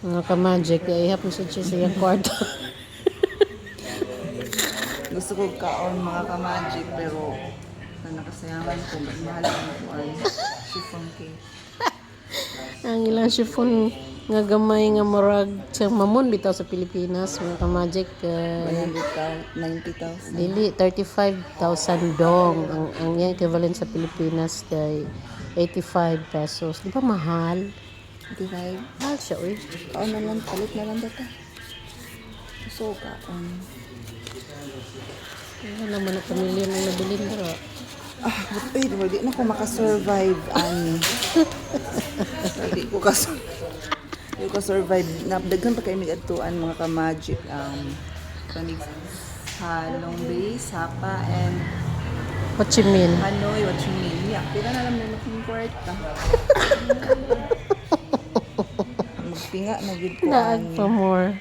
Mga ka-magic, ihap mo siya sa iyang kwarto. Gusto ko kaon mga ka-magic pero nakasayangan ko. Mahal ang kuan. Chiffon cake. Ang ilang chiffon nga gamay nga murag sa mamon bitaw sa Pilipinas, mga ka-magic. 90,000. Dili 35,000 dong ang yang equivalent sa Pilipinas kay 85 pesos. Di ba mahal? 55. Mahal siya, uy. Kaon na lang. Palit na lang data. Gusto ko kaon. Ano naman ang pamilya ng nabilin dito. Wait, hindi na ako makasurvive, ani. Hindi ko survive. Napdaghan pa kayo mig-atuan mga ka-magic. Panig Halong Bay, Sapa, and Ho Chi Minh. Hanoi, Ho Chi Minh. Yeah, pila na lang na making kwarta. Magpinga na gid ko Naag ani. pa more.